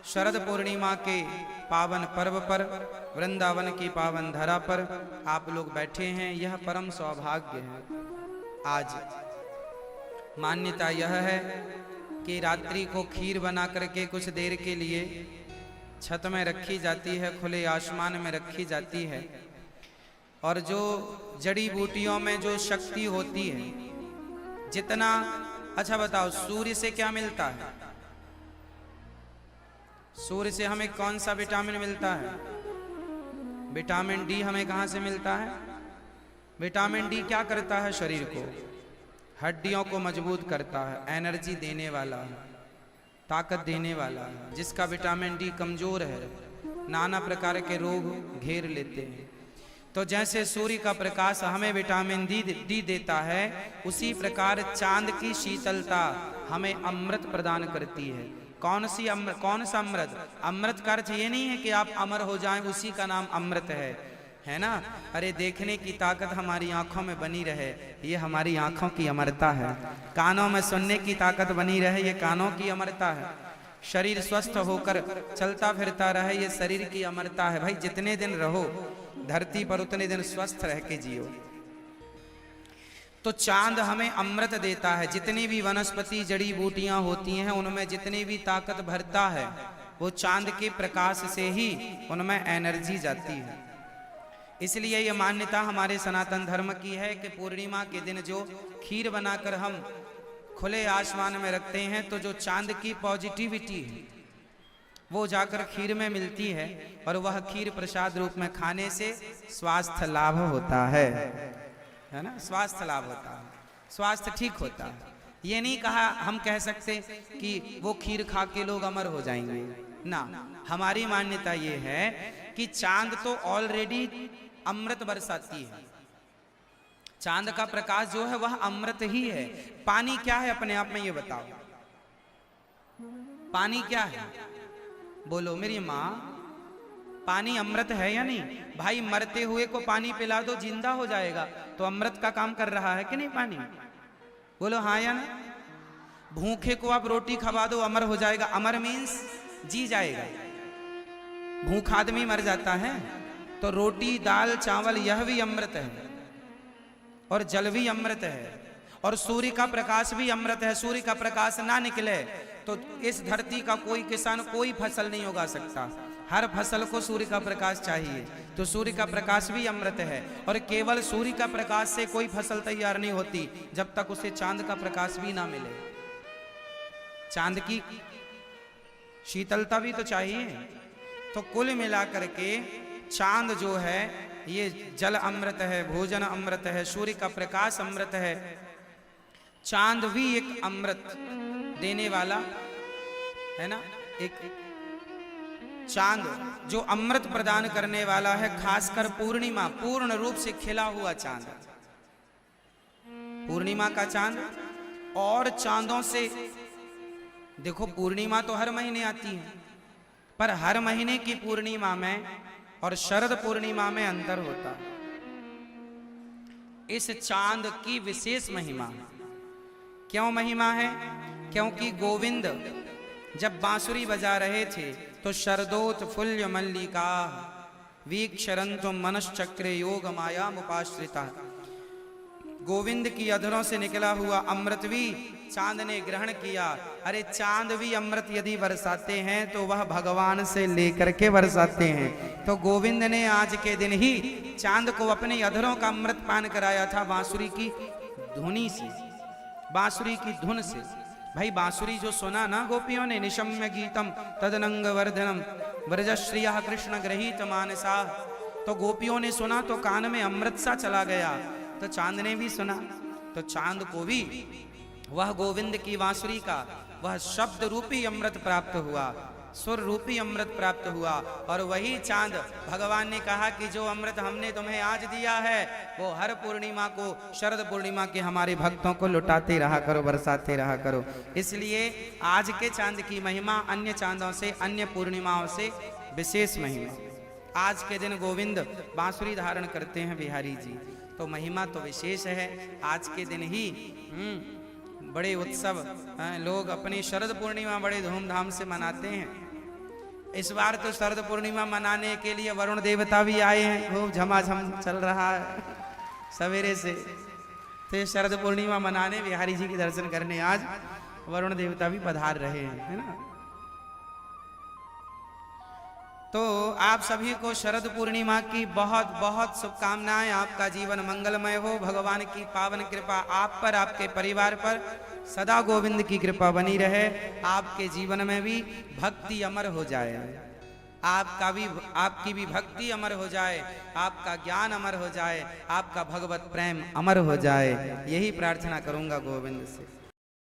शरद पूर्णिमा के पावन पर्व पर वृंदावन की पावन धरा पर आप लोग बैठे हैं, यह परम सौभाग्य है। आज मान्यता यह है कि रात्रि को खीर बना करके कुछ देर के लिए छत में रखी जाती है, खुले आसमान में रखी जाती है, और जो जड़ी बूटियों में जो शक्ति होती है, जितना, अच्छा बताओ, सूर्य से क्या मिलता है? सूर्य से हमें कौन सा विटामिन मिलता है? विटामिन डी हमें कहां से मिलता है? विटामिन डी क्या करता है? शरीर को, हड्डियों को मजबूत करता है, एनर्जी देने वाला है, ताकत देने वाला है। जिसका विटामिन डी कमजोर है, नाना प्रकार के रोग घेर लेते हैं। तो जैसे सूर्य का प्रकाश हमें विटामिन डी देता है, उसी प्रकार चांद की शीतलता हमें अमृत प्रदान करती है। कौन सा अमृत? अमृत का अर्थ ये नहीं है कि आप अमर हो जाएं, उसी का नाम अमृत है ना। अरे देखने की ताकत हमारी आंखों में बनी रहे, ये हमारी आंखों की अमरता है। कानों में सुनने की ताकत बनी रहे, ये कानों की अमरता है। शरीर स्वस्थ होकर चलता फिरता रहे, ये शरीर की अमरता है। भाई जितने दिन रहो धरती पर उतने दिन स्वस्थ रह के जियो। तो चांद हमें अमृत देता है। जितनी भी वनस्पति जड़ी बूटियां होती हैं, उनमें जितनी भी ताकत भरता है, वो चांद के प्रकाश से ही उनमें एनर्जी जाती है। इसलिए ये मान्यता हमारे सनातन धर्म की है कि पूर्णिमा के दिन जो खीर बनाकर हम खुले आसमान में रखते हैं, तो जो चांद की पॉजिटिविटी है वो जाकर खीर में मिलती है, और वह खीर प्रसाद रूप में खाने से स्वास्थ्य लाभ होता है ना। स्वास्थ्य लाभ होता है, स्वास्थ्य ठीक होता है। ये नहीं कहा, हम कह सकते कि वो खीर खा के लोग अमर हो जाएंगे ना। हमारी मान्यता ये है कि चांद तो ऑलरेडी अमृत बरसाती है। चांद का प्रकाश जो है वह अमृत ही है। पानी क्या है अपने आप में, ये बताओ, पानी क्या है? बोलो मेरी माँ, पानी अमृत है या नहीं? भाई मरते हुए को पानी पिला दो, जिंदा हो जाएगा, तो अमृत का काम कर रहा है कि नहीं पानी? बोलो हाँ या ना। भूखे को आप रोटी खवा दो, अमर हो जाएगा। अमर मीन्स जी जाएगा। भूख आदमी मर जाता है, तो रोटी दाल चावल यह भी अमृत है, और जल भी अमृत है, और सूर्य का प्रकाश भी अमृत है। सूर्य का प्रकाश ना निकले तो इस धरती का कोई किसान कोई फसल नहीं उगा सकता। हर फसल को सूर्य का प्रकाश चाहिए, तो सूर्य का प्रकाश भी अमृत है। और केवल सूर्य का प्रकाश से कोई फसल तैयार नहीं होती जब तक उसे चांद का प्रकाश भी ना मिले। चांद की शीतलता भी तो चाहिए। तो कुल मिलाकर के चांद जो है ये जल अमृत है, भोजन अमृत है, सूर्य का प्रकाश अमृत है। चांद भी एक अमृत देने वाला है ना। एक चांद जो अमृत प्रदान करने वाला है, खासकर पूर्णिमा, पूर्ण रूप से खिला हुआ चांद, पूर्णिमा का चांद। और चांदों से देखो, पूर्णिमा तो हर महीने आती है, पर हर महीने की पूर्णिमा में और शरद पूर्णिमा में अंतर होता है। इस चांद की विशेष महिमा है। क्यों महिमा है? क्योंकि गोविंद जब बांसुरी बजा रहे थे तो शरदोत्फुल्ल मल्लिका वीक्षरन्तु मनश्चक्रे योग माया मुपाश्रिता, गोविंद की अधरों से निकला हुआ अमृत भी चांद ने ग्रहण किया। अरे चांद भी अमृत यदि बरसाते हैं तो वह भगवान से लेकर के बरसाते हैं। तो गोविंद ने आज के दिन ही चांद को अपने अधरों का अमृत पान कराया था बांसुरी की धुनी से, बांसुरी की धुन से। भाई बांसुरी जो सुना ना गोपियों ने, निशम्य गीतम तदनंग वर्धनम ब्रजश्रिया कृष्ण गृहीत मानसा, तो गोपियों ने सुना तो कान में अमृत सा चला गया। तो चांद ने भी सुना, तो चांद को भी वह गोविंद की बांसुरी का वह शब्द रूपी अमृत प्राप्त हुआ, सुर रूपी अमृत प्राप्त हुआ। और वही चांद भगवान ने कहा कि जो अमृत हमने तुम्हें आज दिया है वो हर पूर्णिमा को, शरद पूर्णिमा के हमारे भक्तों को लुटाते रहा करो, बरसाते रहा करो। इसलिए आज के चांद की महिमा अन्य चांदों से, अन्य पूर्णिमाओं से विशेष महिमा। आज के दिन गोविंद बांसुरी धारण करते हैं बिहारी जी, तो महिमा तो विशेष है। आज के दिन ही बड़े उत्सव लोग अपनी शरद पूर्णिमा बड़े धूमधाम से मनाते हैं। इस बार तो शरद पूर्णिमा मनाने के लिए वरुण देवता भी आए हैं, खूब झमाझम चल रहा है सवेरे से। तो ये शरद पूर्णिमा मनाने बिहारी जी के दर्शन करने आज वरुण देवता भी पधार रहे हैं, है ना। तो आप सभी को शरद पूर्णिमा की बहुत बहुत शुभकामनाएं। आपका जीवन मंगलमय हो, भगवान की पावन कृपा आप पर, आपके परिवार पर सदा गोविंद की कृपा बनी रहे। आपके जीवन में भी भक्ति अमर हो जाए, आपकी भी भक्ति अमर हो जाए, आपका ज्ञान अमर हो जाए, आपका भगवत प्रेम अमर हो जाए, यही प्रार्थना करूंगा गोविंद से।